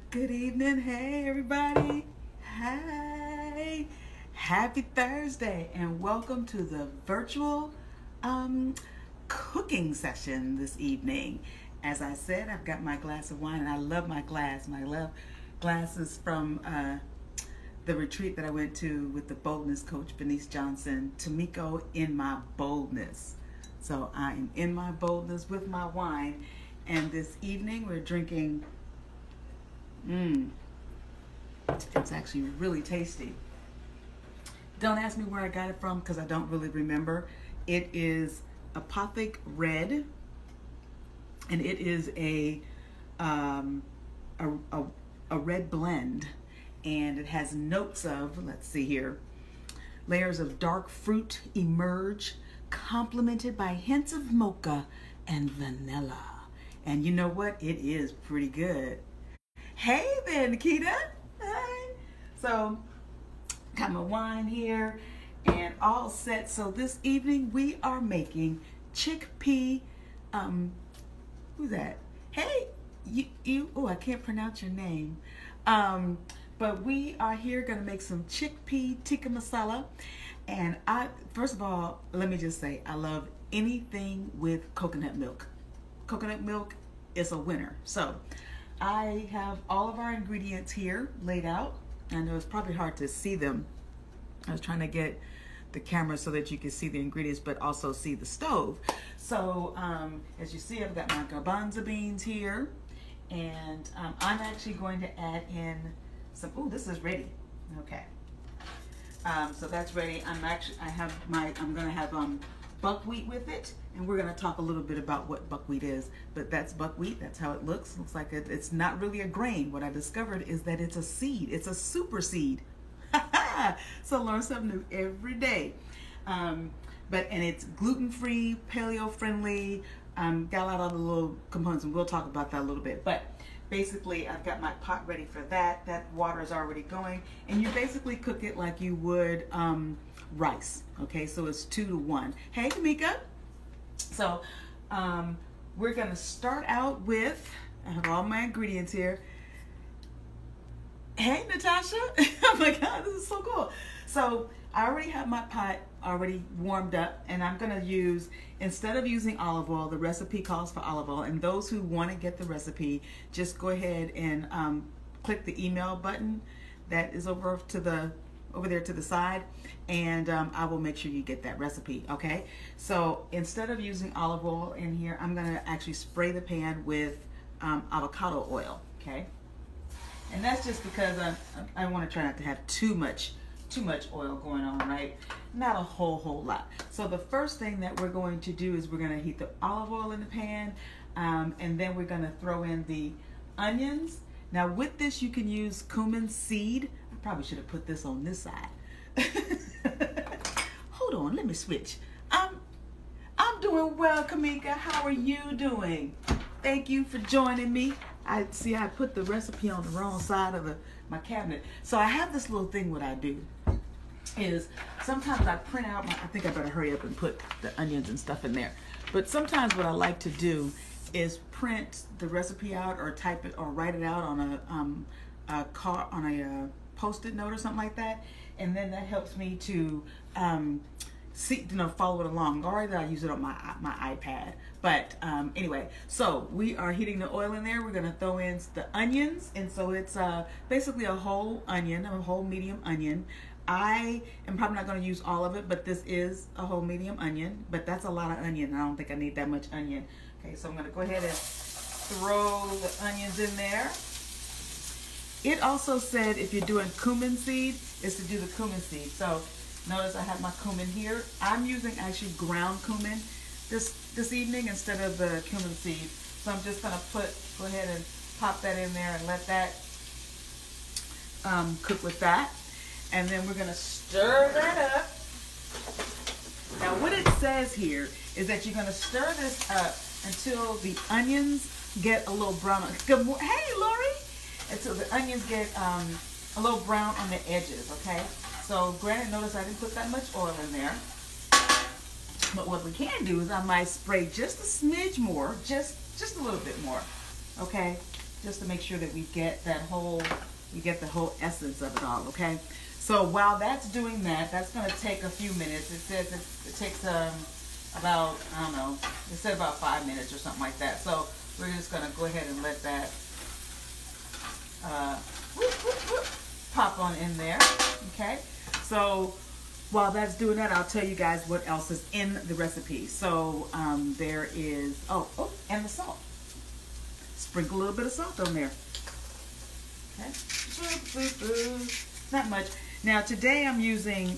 Good evening. Hey, everybody. Hey. Happy Thursday and welcome to the virtual cooking session this evening. As I said, I've got my glass of wine and I love my glass. My love glasses from the retreat that I went to with the boldness coach, Benice Johnson. Tomiko in my boldness. So I am in my boldness with my wine. And this evening we're drinking, it's actually really tasty. Don't ask me where I got it from because I don't really remember. It is Apothic Red, and it is a red blend, and it has notes of, let's see here, layers of dark fruit emerge, complemented by hints of mocha and vanilla. And you know what? It is pretty good. Hey there, Nikita. Hi. So, got my wine here and all set. So this evening we are making chickpea, who's that? Hey, I can't pronounce your name. But we are here gonna make some chickpea tikka masala. And first of all, let me just say, I love anything with coconut milk. Coconut milk is a winner. So I have all of our ingredients here laid out. I know it's probably hard to see them. I was trying to get the camera so that you can see the ingredients but also see the stove. So as you see, I've got my garbanzo beans here, and I'm actually going to add in some, this is ready. Okay. So that's ready. I'm gonna have buckwheat with it, and we're gonna talk a little bit about what buckwheat is. But that's buckwheat. That's how it looks. Looks like it's not really a grain. What I discovered is that it's a seed. It's a super seed. So learn something new every day. And it's gluten-free, paleo-friendly. Got a lot of other little components, and we'll talk about that a little bit. But basically, I've got my pot ready for that. That water is already going, and you basically cook it like you would rice. Okay, so it's 2 to 1. Hey, Tamika. So we're gonna start out with, I have all my ingredients here. Hey, Natasha. Oh my God, this is so cool. So I already have my pot already warmed up, and I'm gonna use, instead of using olive oil, the recipe calls for olive oil, and those who want to get the recipe, just go ahead and click the email button that is over there to the side, and I will make sure you get that recipe. Okay, so instead of using olive oil in here, I'm gonna actually spray the pan with avocado oil. Okay, and that's just because I want to try not to have too much oil going on, right? Not a whole lot. So the first thing that we're going to do is we're going to heat the olive oil in the pan, and then we're going to throw in the onions. Now with this, you can use cumin seed. I probably should have put this on this side. Hold on, let me switch. I'm doing well, Kamika. How are you doing? Thank you for joining me. I put the recipe on the wrong side of my cabinet. So I have this little thing. What I do is sometimes I print out I think I better hurry up and put the onions and stuff in there. But sometimes what I like to do is print the recipe out or type it or write it out on a Post-it note or something like that, and then that helps me to follow it along. Or I use it on my iPad. But anyway, so we are heating the oil in there. We're gonna throw in the onions, and so it's basically a whole onion, a whole medium onion. I am probably not gonna use all of it, but this is a whole medium onion. But that's a lot of onion. I don't think I need that much onion. Okay, so I'm gonna go ahead and throw the onions in there. It also said if you're doing cumin seed, is to do the cumin seed. So notice I have my cumin here. I'm using actually ground cumin this evening instead of the cumin seed. So I'm just gonna go ahead and pop that in there and let that cook with that. And then we're gonna stir that up. Now what it says here is that you're gonna stir this up until the onions get a little brown. Hey, Lori! Until the onions get a little brown on the edges, okay? So granted, notice I didn't put that much oil in there. But what we can do is I might spray just a smidge more, just a little bit more, okay? just to make sure that we get the whole essence of it all, okay? So while that's doing that, that's going to take a few minutes. It says it takes about, I don't know, it said about 5 minutes or something like that. So we're just going to go ahead and let that pop on in there, okay? So while that's doing that, I'll tell you guys what else is in the recipe. So there is, and the salt. Sprinkle a little bit of salt on there. Okay. Not much. Now today I'm using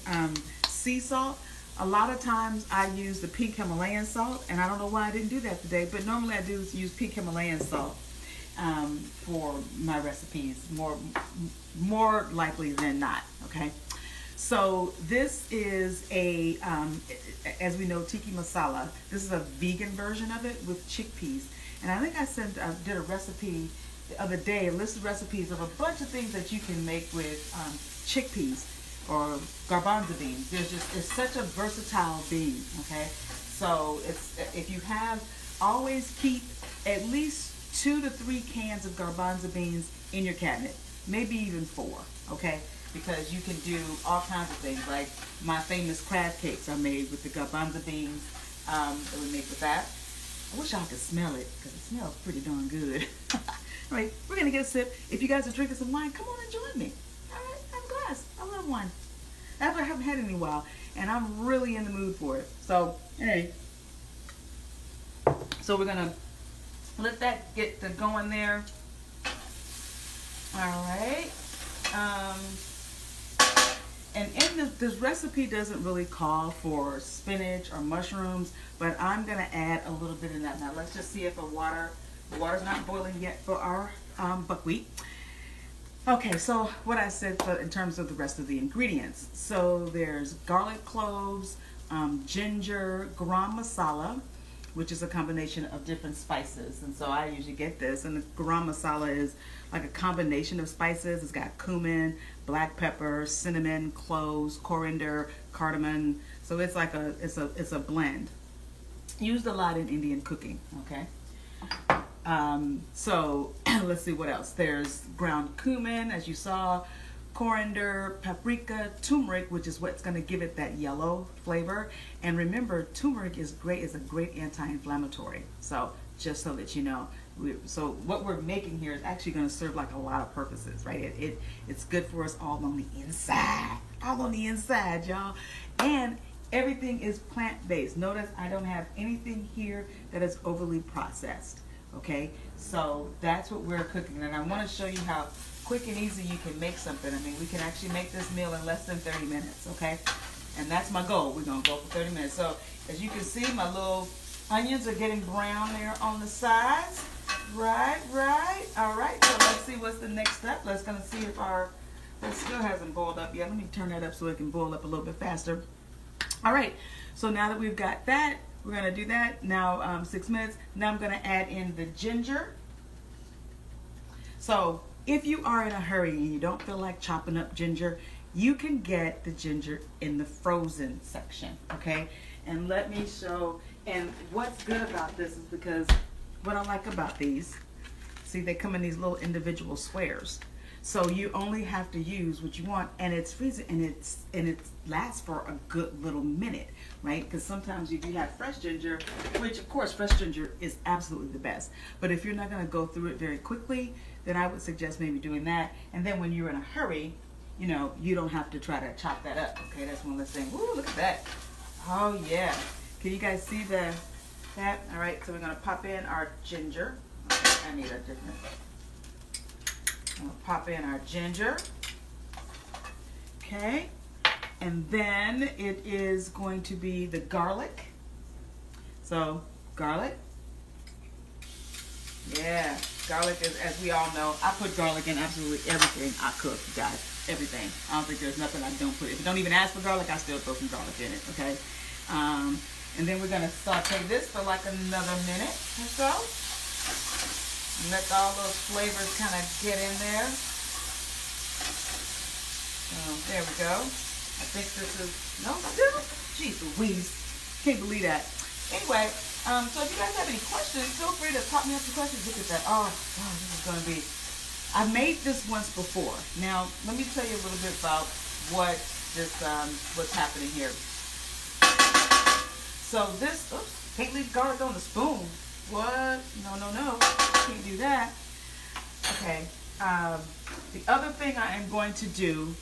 sea salt. A lot of times I use the pink Himalayan salt, and I don't know why I didn't do that today, but normally I do use pink Himalayan salt for my recipes, more likely than not, okay? So this is a, as we know, tikka masala. This is a vegan version of it with chickpeas. And I think I did a recipe the other day, a list of recipes of a bunch of things that you can make with chickpeas or garbanzo beans. It's such a versatile bean, okay? So if you have, always keep at least 2 to 3 cans of garbanzo beans in your cabinet, maybe even 4, okay? Because you can do all kinds of things, like my famous crab cakes are made with the garbanzo beans that we make with that. I wish y'all could smell it, because it smells pretty darn good. All right, we're going to get a sip. If you guys are drinking some wine, come on and join me. All right, have a glass. I love wine. I haven't had it in a while, and I'm really in the mood for it. So, anyway. So we're going to let that get to going there. All right. And in this recipe doesn't really call for spinach or mushrooms, but I'm going to add a little bit in that. Now let's just see if the water's not boiling yet for our buckwheat. Okay, so what I said in terms of the rest of the ingredients. So there's garlic cloves, ginger, garam masala, which is a combination of different spices. And so I usually get this. And the garam masala is like a combination of spices. It's got cumin, black pepper, cinnamon, cloves, coriander, cardamom. So it's like it's a blend. Used a lot in Indian cooking, okay? So let's see what else. There's ground cumin, as you saw, coriander, paprika, turmeric, which is what's going to give it that yellow flavor. And remember, turmeric is a great anti-inflammatory. So just so that you know, so what we're making here is actually going to serve like a lot of purposes, right? It's good for us all on the inside, y'all. And everything is plant-based. Notice I don't have anything here that is overly processed. Okay, so that's what we're cooking, and I want to show you how quick and easy you can make something. I mean, we can actually make this meal in less than 30 minutes, okay? And that's my goal. We're going to go for 30 minutes. So as you can see, my little onions are getting brown there on the sides. Right. All right, so let's see what's the next step. Let's going to see if it still hasn't boiled up yet. Let me turn that up so it can boil up a little bit faster. All right, so now that we've got that, we're going to do that now 6 minutes. Now I'm going to add in the ginger. So if you are in a hurry and you don't feel like chopping up ginger, you can get the ginger in the frozen section, okay? And let me show, and what's good about this is because what I like about these, see, they come in these little individual squares. So you only have to use what you want, and it's freezing, and it lasts for a good little minute, right? Because sometimes if you have fresh ginger, which of course fresh ginger is absolutely the best, but if you're not going to go through it very quickly, then I would suggest maybe doing that. And then when you're in a hurry, you know, you don't have to try to chop that up. Okay, that's one less thing. Ooh, look at that. Oh yeah. Can you guys see that? All right, so we're going to pop in our ginger. Okay, I need a different. I'm going to pop in our ginger. Okay. And then it is going to be the garlic. So, garlic. Yeah, garlic is, as we all know, I put garlic in absolutely everything I cook, you guys. Everything. I don't think there's nothing I don't put. If you don't even ask for garlic, I still throw some garlic in it, okay? And then we're going to saute this for like another minute or so. Let all those flavors kind of get in there. There we go. I think this is, no, still? Jeez Louise. Can't believe that. Anyway, so if you guys have any questions, feel free to pop me up some questions. Look at that. Oh, God, this is going to be... I've made this once before. Now, let me tell you a little bit about what this, what's happening here. So this, oops, can't leave garlic on the spoon. What? No, no, no. Can't do that. Okay. The other thing I am going to do,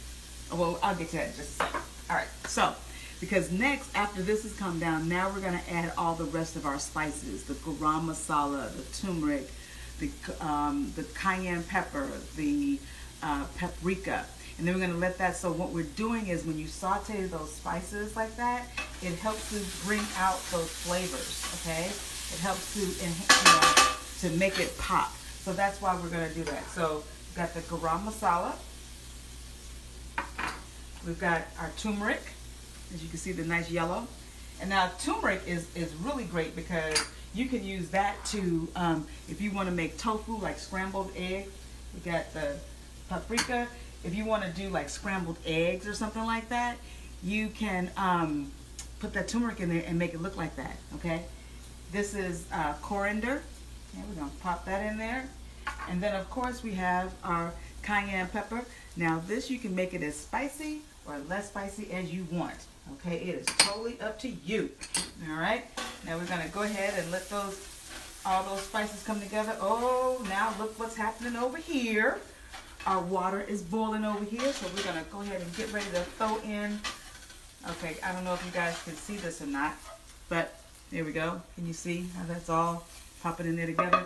well, I'll get to that in just a second. All right. So, because next, after this has come down, now we're going to add all the rest of our spices. The garam masala, the turmeric, the cayenne pepper, the paprika. And then we're going to let that, so what we're doing is when you saute those spices like that, it helps to bring out those flavors, okay? It helps to, to make it pop. So that's why we're going to do that. So we've got the garam masala. We've got our turmeric, as you can see, the nice yellow. And now turmeric is really great because you can use that to, if you want to make tofu, like scrambled egg. We got the paprika. If you want to do like scrambled eggs or something like that, you can put that turmeric in there and make it look like that, okay? This is coriander. And we're going to pop that in there. And then, of course, we have our cayenne pepper. Now, this you can make it as spicy or less spicy as you want, okay? It is totally up to you, all right? Now, we're going to go ahead and let all those spices come together. Oh, now look what's happening over here. Our water is boiling over here, so we're going to go ahead and get ready to throw in. Okay, I don't know if you guys can see this or not, but there we go. Can you see how that's all popping in there together?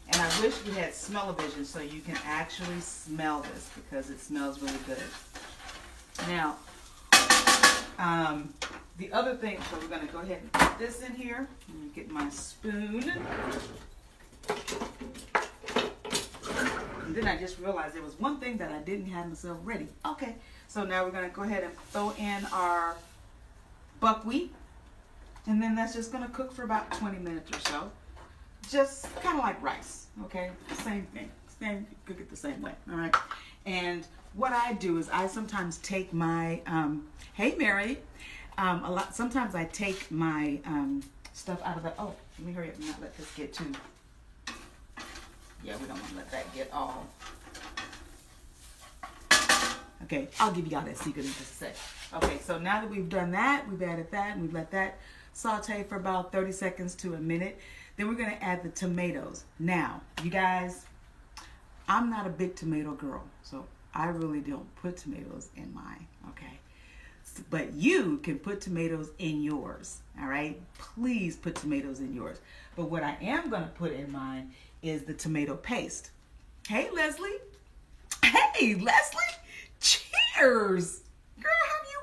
And I wish we had smell-o-vision so you can actually smell this because it smells really good. Now, the other thing, so we're going to go ahead and put this in here. I'm going to get my spoon. And then I just realized there was one thing that I didn't have myself ready. Okay, so now we're going to go ahead and throw in our buckwheat. And then that's just going to cook for about 20 minutes or so. Just kind of like rice, okay? Same thing. Cook it the same way, all right? And what I do is I sometimes take my, hey Mary, sometimes I take my stuff out of the, oh, let me hurry up and not let this get too, yeah, we don't want to let that get all. Okay, I'll give y'all that secret in just a sec. Okay, so now that we've done that, we've added that, and we've let that saute for about 30 seconds to a minute. Then we're going to add the tomatoes. Now, you guys, I'm not a big tomato girl, so I really don't put tomatoes in mine, okay? But you can put tomatoes in yours, all right? Please put tomatoes in yours. But what I am going to put in mine is the tomato paste. Hey, Leslie. Hey, Leslie. Cheers. Girl, how have you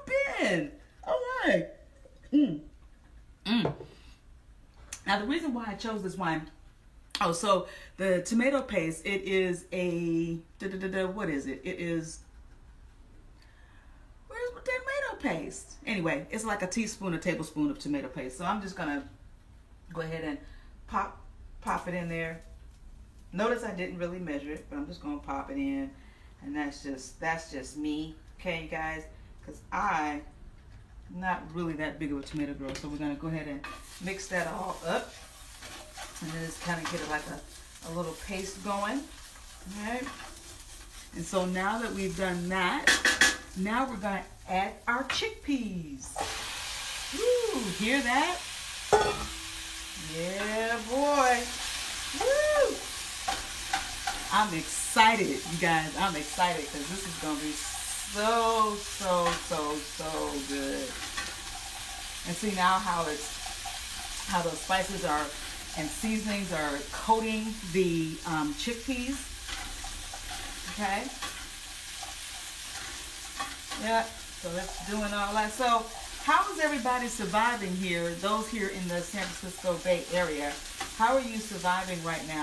been? All right. Now, the reason why I chose this wine, so the tomato paste, it is a, what is it? It is, where's the tomato paste? Anyway, it's like a teaspoon, a tablespoon of tomato paste. So I'm just going to go ahead and pop it in there. Notice I didn't really measure it, but I'm just going to pop it in. And that's just me, okay, you guys? Because I'm not really that big of a tomato girl. So we're going to go ahead and mix that all up. And then just kind of get it like a little paste going. All right. And so now that we've done that, now we're going to add our chickpeas. Woo, hear that? Yeah, boy. Woo! I'm excited, you guys. I'm excited because this is going to be so good. And see now how those spices are and seasonings are coating the chickpeas. Okay. Yeah. So that's doing all that. So how is everybody surviving here? Those here in the San Francisco Bay Area, how are you surviving right now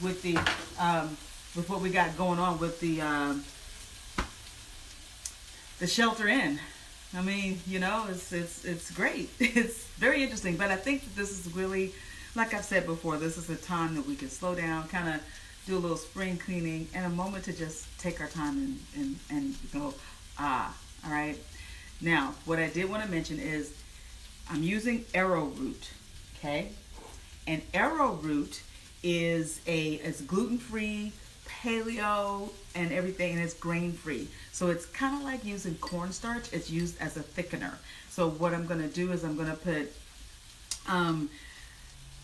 with the with what we got going on with the shelter in? I mean, you know, it's great. It's very interesting, but I think that this is really, like I've said before, this is a time that we can slow down, kind of do a little spring cleaning, and a moment to just take our time and go, all right. Now, what I did want to mention is I'm using arrowroot, okay? And arrowroot is it's gluten-free, paleo, and everything, and it's grain-free. So it's kind of like using cornstarch. It's used as a thickener. So what I'm gonna do is I'm gonna put,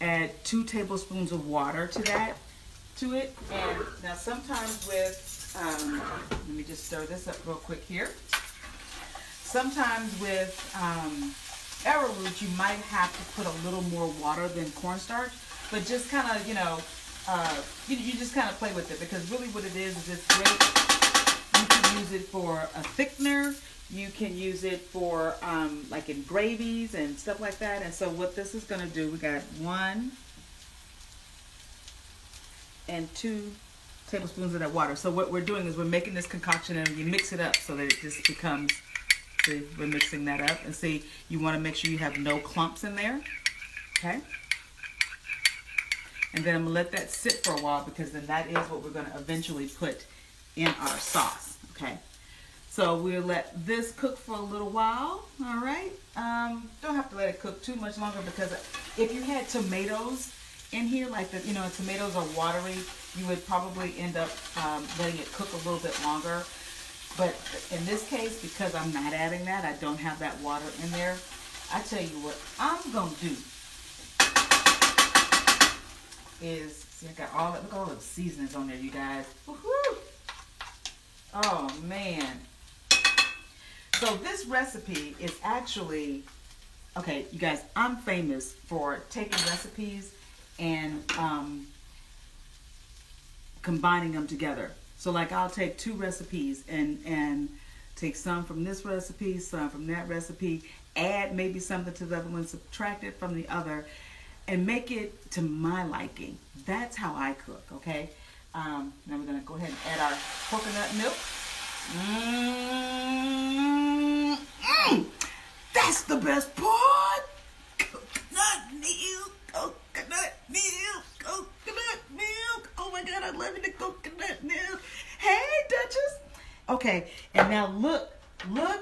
add 2 tablespoons of water to it. And now sometimes with, let me just stir this up real quick here. Sometimes with arrowroot, you might have to put a little more water than cornstarch, but just kind of, you just kind of play with it, because really what it is it's great. You can use it for a thickener. You can use it for like in gravies and stuff like that. And so what this is going to do, we got 1 and 2 tablespoons of that water. So what we're doing is we're making this concoction and you mix it up so that it just becomes, see, we're mixing that up. And see, you want to make sure you have no clumps in there. Okay. And then I'm going to let that sit for a while, because then that is what we're going to eventually put in our sauce. Okay. So we'll let this cook for a little while. All right. Don't have to let it cook too much longer, because if you had tomatoes in here, like the, tomatoes are watery, you would probably end up letting it cook a little bit longer. But in this case, because I'm not adding that, I don't have that water in there. I tell you what I'm gonna do is, see, I got look at all the seasonings on there, you guys. Woohoo! Oh man. So this recipe is actually, okay, you guys, I'm famous for taking recipes and combining them together. So like I'll take 2 recipes and take some from this recipe, some from that recipe, add maybe something to the other one, subtract it from the other, and make it to my liking. That's how I cook, okay? Now we're gonna go ahead and add our coconut milk. That's the best part. Coconut milk, coconut milk, coconut milk. Oh my God, I love the coconut milk. Hey, Duchess. Okay, and now look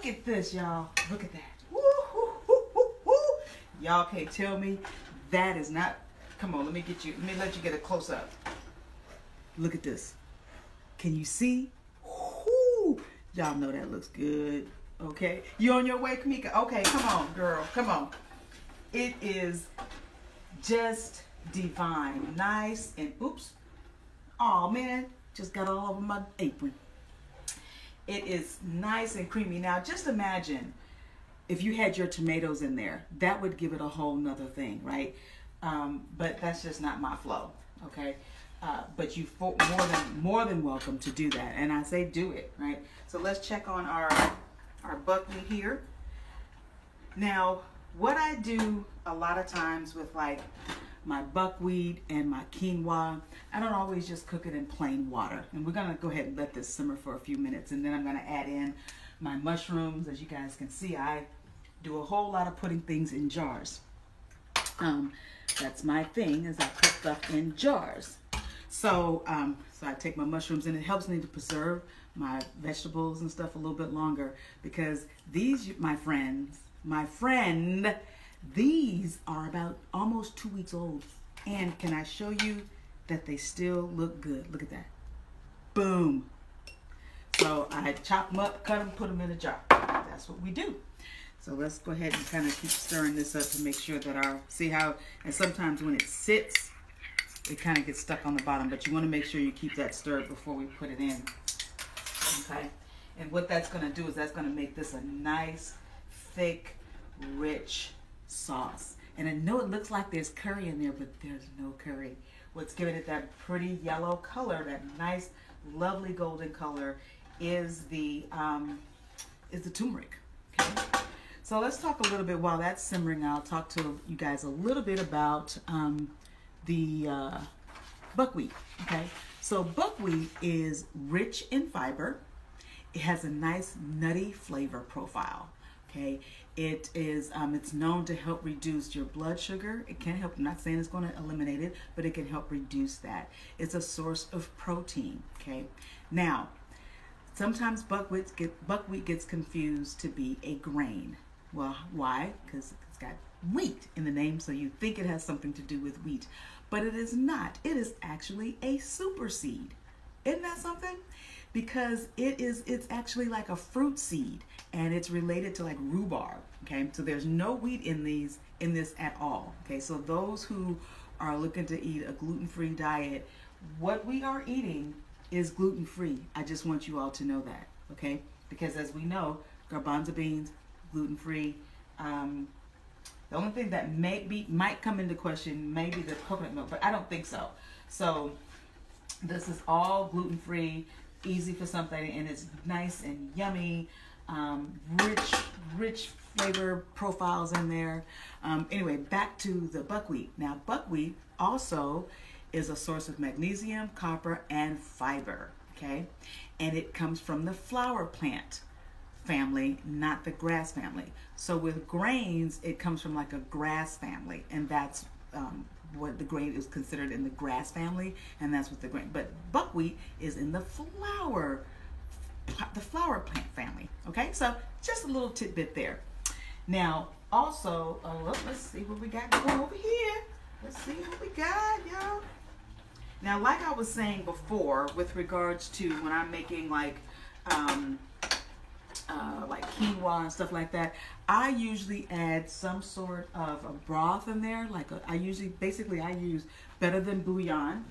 at this, y'all. Look at that. Woo, woo, woo, woo, woo. Y'all can't tell me that is not. Come on, let me let you get a close up. Look at this. Can you see? Woo. Y'all know that looks good. Okay, you on your way, Kamika? Okay, come on, girl, come on. It is just divine, nice, and oops. Oh man, just got all over my apron. It is nice and creamy. Now, just imagine if you had your tomatoes in there. That would give it a whole nother thing, right? But that's just not my flow, okay? But you more than welcome to do that. And I say do it, right? So let's check on our buckwheat here. Now, what I do a lot of times with like my buckwheat and my quinoa, I don't always just cook it in plain water. And we're gonna go ahead and let this simmer for a few minutes, and then I'm gonna add in my mushrooms. As you guys can see, I do a whole lot of putting things in jars. That's my thing, is I put stuff in jars. So I take my mushrooms, and it helps me to preserve my vegetables and stuff a little bit longer, because these, my friend, these are about almost 2 weeks old. And can I show you that they still look good? Look at that. Boom. So I chop them up, cut them, put them in a jar. That's what we do. So let's go ahead and kind of keep stirring this up to make sure that see how, and sometimes when it sits, it kind of gets stuck on the bottom, but you want to make sure you keep that stirred before we put it in. Okay. And what that's going to do is that's going to make this a nice, thick, rich sauce. And I know it looks like there's curry in there, but there's no curry. What's giving it that pretty yellow color, that nice, lovely golden color, is the turmeric. Okay. So let's talk a little bit while that's simmering. I'll talk to you guys a little bit about the buckwheat. Okay. So buckwheat is rich in fiber. It has a nice nutty flavor profile. Okay. It is, it's known to help reduce your blood sugar. It can help, I'm not saying it's going to eliminate it, but it can help reduce that. It's a source of protein, okay? Now, sometimes buckwheat gets confused to be a grain. Well, why? Because it's got wheat in the name, so you think it has something to do with wheat, but it is not. It is actually a super seed. Isn't that something? Because it's actually like a fruit seed, and it's related to like rhubarb. Okay, so there's no wheat in this at all. Okay, so those who are looking to eat a gluten-free diet, what we are eating is gluten-free. I just want you all to know that. Okay, because as we know, garbanzo beans, gluten-free. The only thing that might come into question may be the coconut milk, but I don't think so. So this is all gluten-free, easy for something, and it's nice and yummy, rich flavor profiles in there. Anyway, back to the buckwheat. Now, buckwheat also is a source of magnesium, copper, and fiber. Okay, and it comes from the flower plant family, not the grass family. So with grains, it comes from like a grass family, and that's what the grain is considered in the grass family, and that's what the grain. But buckwheat is in the flower plant family. Okay, so just a little tidbit there. Now, also, let's see what we got going over here. Let's see what we got, y'all. Now, like I was saying before, with regards to when I'm making like quinoa and stuff like that, I usually add some sort of a broth in there. I use Better Than Bouillon,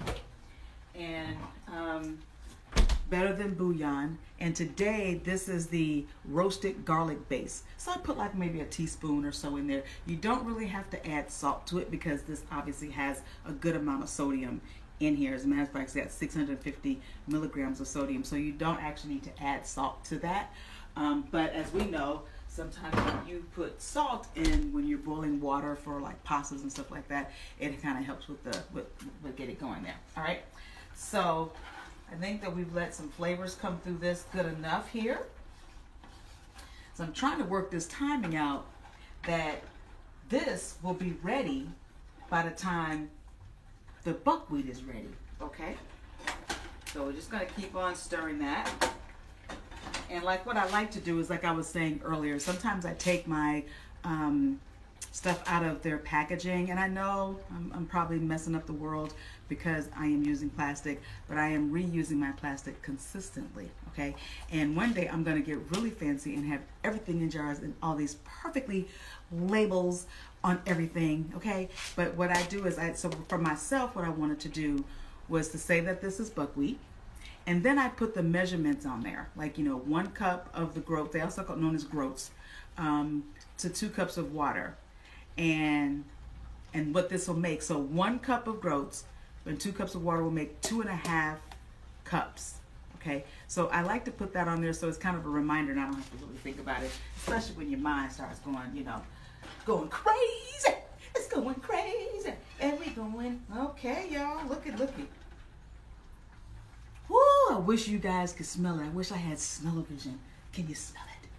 and today this is the roasted garlic base. So I put like maybe a teaspoon or so in there. You don't really have to add salt to it because this obviously has a good amount of sodium in here. As a matter of fact, it's got 650 milligrams of sodium, so you don't actually need to add salt to that. But as we know, sometimes when you put salt in when you're boiling water for like pastas and stuff like that, it kind of helps with get it going there. All right, so I think that we've let some flavors come through this good enough here. So I'm trying to work this timing out that this will be ready by the time the buckwheat is ready. Okay, so we're just going to keep on stirring that. And like what I like to do is, like I was saying earlier, sometimes I take my stuff out of their packaging, and I know I'm probably messing up the world because I am using plastic, but I am reusing my plastic consistently. Okay, and one day I'm going to get really fancy and have everything in jars and all these perfectly labels on everything. Okay, but what I do is so for myself, what I wanted to do was to say that this is buckwheat. And then I put the measurements on there, like, 1 cup of the groats, they also call known as groats, to 2 cups of water. And what this will make, so 1 cup of groats and 2 cups of water will make 2.5 cups. Okay, so I like to put that on there so it's kind of a reminder and I don't have to really think about it, especially when your mind starts going, going crazy. It's going crazy. And we going, okay, y'all, look at. Woo, I wish you guys could smell it. I wish I had smell-o-vision. Can you smell it?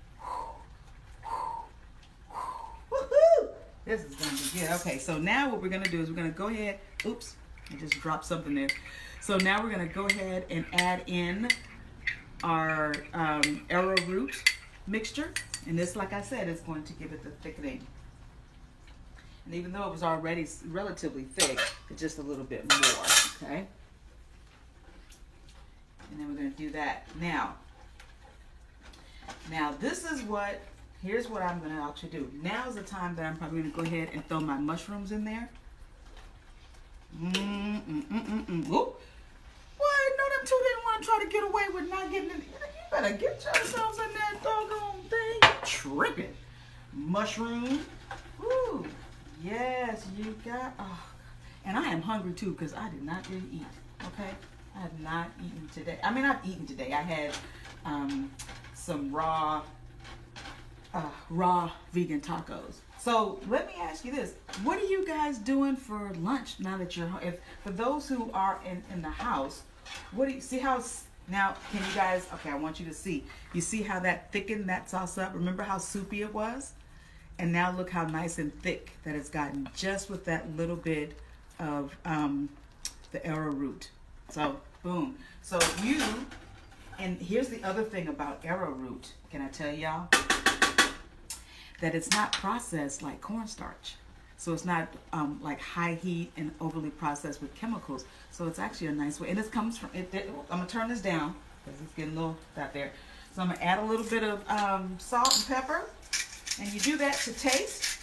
Woohoo! This is going to be good. Okay, so now what we're going to do is we're going to go ahead. Oops, I just dropped something there. So now we're going to go ahead and add in our arrowroot mixture. And this, like I said, is going to give it the thickening. And even though it was already relatively thick, it's just a little bit more, okay? And then we're going to do that. Now here's what I'm going to actually do. Now is the time that I'm probably going to go ahead and throw my mushrooms in there. Well, I know them two didn't want to try to get away with not getting it. You better get yourselves in that doggone thing. You're tripping. Mushroom. Ooh. Yes, you got. Oh. And I am hungry too because I did not really eat. Okay? I have not eaten today. I mean, I've eaten today. I had some raw vegan tacos. So let me ask you this: what are you guys doing for lunch now that you're home? For those who are in the house, what do you see how now? Can you guys? Okay, I want you to see. You see how that thickened that sauce up? Remember how soupy it was, and now look how nice and thick that it's gotten just with that little bit of the arrowroot. So, boom. So and here's the other thing about arrowroot. Can I tell y'all? that it's not processed like cornstarch. So it's not like high heat and overly processed with chemicals. So it's actually a nice way. And this comes from, I'm going to turn this down because it's getting a little out there. So I'm going to add a little bit of salt and pepper. And you do that to taste.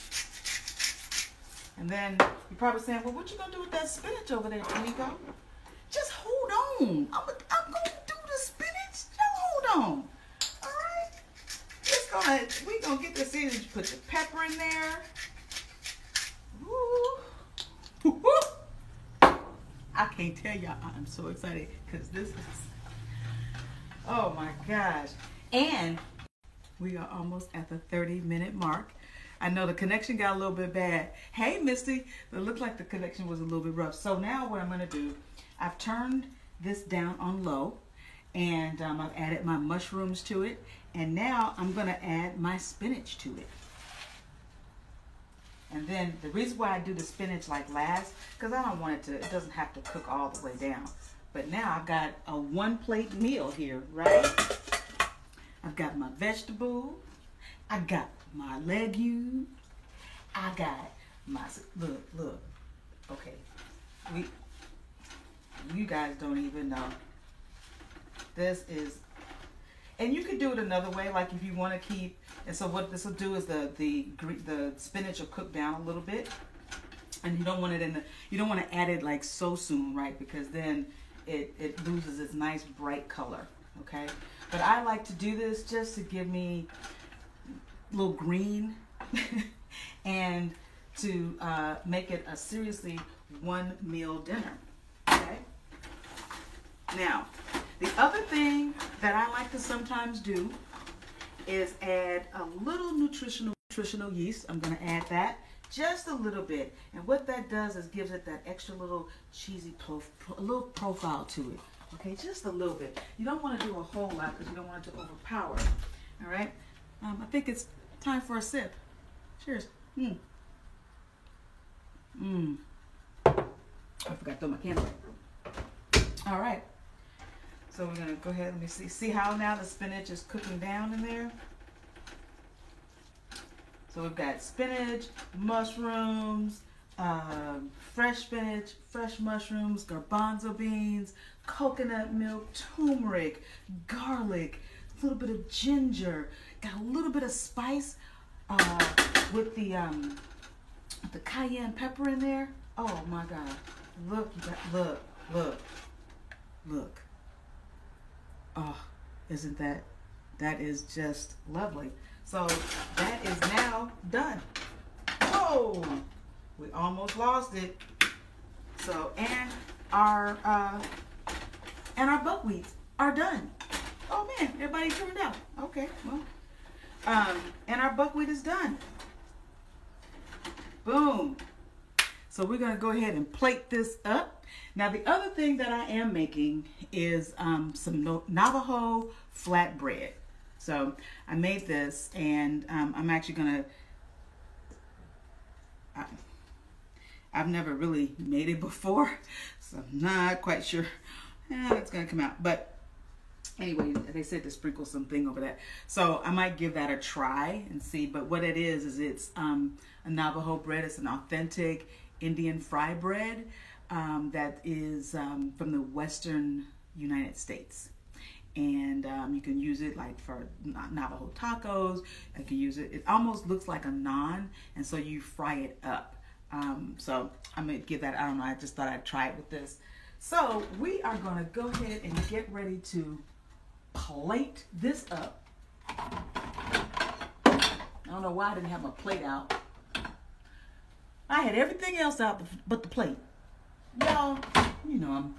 And then you're probably saying, well, what you going to do with that spinach over there, Tamiko? Just hold on. I'm going to do the spinach. Just hold on. All right? We're going to get this in and put the pepper in there. Woo. I can't tell y'all, I'm so excited because this is, oh my gosh. And we are almost at the 30-minute mark. I know the connection got a little bit bad. Hey, Misty, it looked like the connection was a little bit rough. So now what I'm going to do, I've turned this down on low, and I've added my mushrooms to it. And now I'm going to add my spinach to it. And then the reason why I do the spinach like last, because I don't want it doesn't have to cook all the way down. But now I've got a 1-plate meal here, right? I've got my vegetable. I got my legume. I got my, look. Okay. You guys don't even know. This is, and you could do it another way, like if you want to keep, and so what this will do is the spinach will cook down a little bit, and you don't want it you don't want to add it like so soon, right? Because then it loses its nice bright color, okay? But I like to do this just to give me a little green and to make it a seriously one meal dinner, okay? Now, the other thing that I like to sometimes do is add a little nutritional yeast. I'm going to add that just a little bit. And what that does is gives it that extra little cheesy little profile to it. Okay, just a little bit. You don't want to do a whole lot because you don't want it to overpower. All right? I think it's time for a sip. Cheers. I forgot to throw my candle away. All right. So we're going to go ahead, let me see how now the spinach is cooking down in there. So we've got spinach, mushrooms, fresh spinach, fresh mushrooms, garbanzo beans, coconut milk, turmeric, garlic, a little bit of ginger, got a little bit of spice with the cayenne pepper in there. Oh my God. Look. Oh, isn't that is just lovely. So that is now done. Whoa, we almost lost it. So, and our buckwheats are done. Oh man, everybody turned out. Okay, well, and our buckwheat is done. Boom. So we're gonna go ahead and plate this up. Now the other thing that I am making is some Navajo flatbread. So I made this, and I'm actually gonna, I've never really made it before, so I'm not quite sure how it's gonna come out. But anyway, they said to sprinkle something over that. So I might give that a try and see. But what it is it's a Navajo bread. It's an authentic Indian fry bread that is from the Western United States. And you can use it like for Navajo tacos. You can use it. It almost looks like a naan, and so you fry it up. So I'm gonna give that. I don't know. I just thought I'd try it with this. So we are gonna go ahead and get ready to plate this up. I don't know why I didn't have my plate out. I had everything else out but the plate. Y'all, you know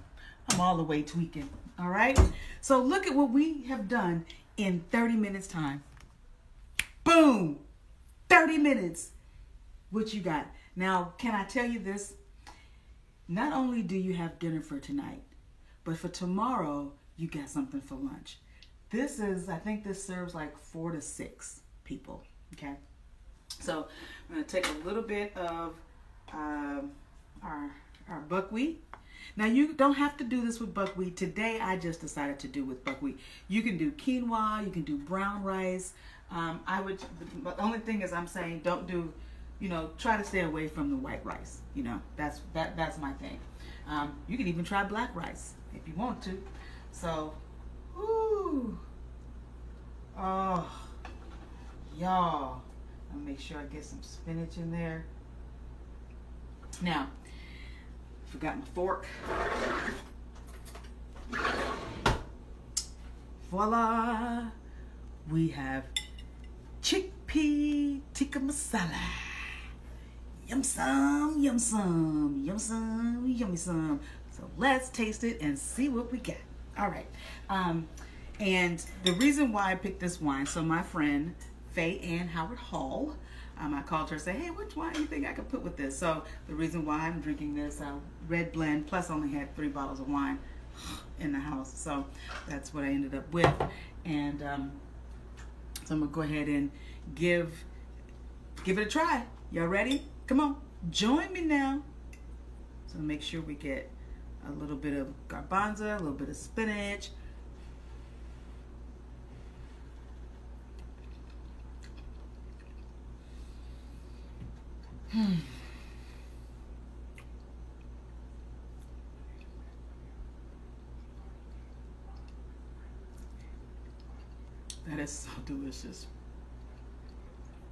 I'm all the way tweaking. All right, so look at what we have done in 30 minutes time. Boom, 30 minutes. What you got? Now, can I tell you this? Not only do you have dinner for tonight, but for tomorrow, you got something for lunch. This is, I think this serves like 4 to 6 people, okay? So I'm gonna take a little bit of our buckwheat. Now, you don't have to do this with buckwheat. Today, I just decided to do with buckwheat. You can do quinoa, you can do brown rice, the only thing is I'm saying don't do, try to stay away from the white rice. That's my thing. You can even try black rice if you want to. So, ooh, oh, y'all. I'll make sure I get some spinach in there. Now, forgot my fork. Voila! We have chickpea tikka masala. Yum some, yum some, yum some, yummy some. So let's taste it and see what we got. All right. And the reason why I picked this wine, so my friend Faye Ann Howard Hall, I called her and said, hey, which wine do you think I could put with this? So the reason why I'm drinking this red blend, plus only had 3 bottles of wine in the house. So that's what I ended up with. And so I'm going to go ahead and give it a try. Y'all ready? Come on, join me now. So make sure we get a little bit of garbanzo, a little bit of spinach. That is so delicious.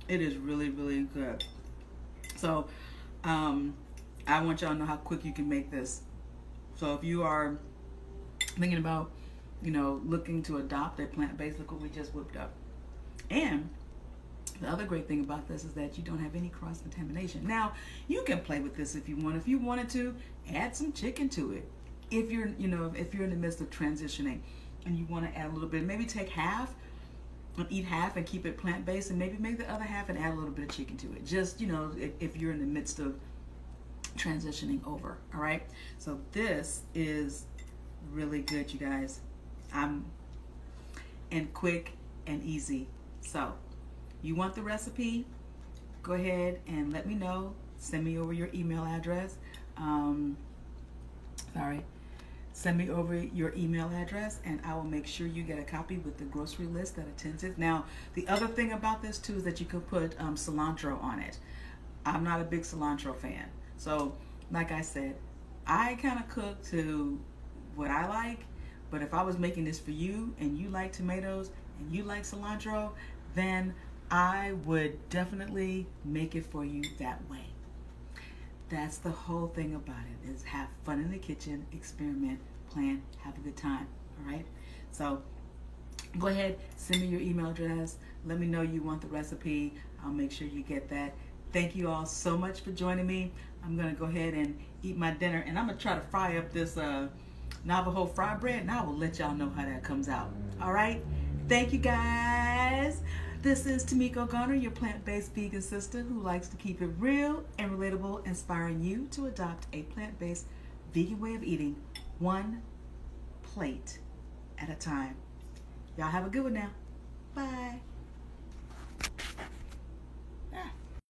It is really, really good. So, I want y'all to know how quick you can make this. So if you are thinking about, looking to adopt a plant-based, look what we just whipped up. And the other great thing about this is that you don't have any cross-contamination. Now, you can play with this if you want. If you wanted to, add some chicken to it. If you're, if you're in the midst of transitioning and you want to add a little bit, maybe take half and eat half and keep it plant-based, and maybe make the other half and add a little bit of chicken to it. Just, if you're in the midst of transitioning over, all right? So this is really good, you guys. And quick and easy. So you want the recipe? Go ahead and let me know. Send me over your email address. Send me over your email address and I will make sure you get a copy with the grocery list that attends it. Now, the other thing about this too is that you could put cilantro on it. I'm not a big cilantro fan. So, like I said, I kind of cook to what I like, but if I was making this for you and you like tomatoes and you like cilantro, then I would definitely make it for you that way. That's the whole thing about it, is have fun in the kitchen, experiment, plan, have a good time, all right? So go ahead, send me your email address. Let me know you want the recipe. I'll make sure you get that. Thank you all so much for joining me. I'm gonna go ahead and eat my dinner, and I'm gonna try to fry up this Navajo fry bread, and I will let y'all know how that comes out, all right? Thank you, guys. This is Tamiko Garner, your plant-based vegan sister who likes to keep it real and relatable, inspiring you to adopt a plant-based vegan way of eating, one plate at a time. Y'all have a good one now. Bye.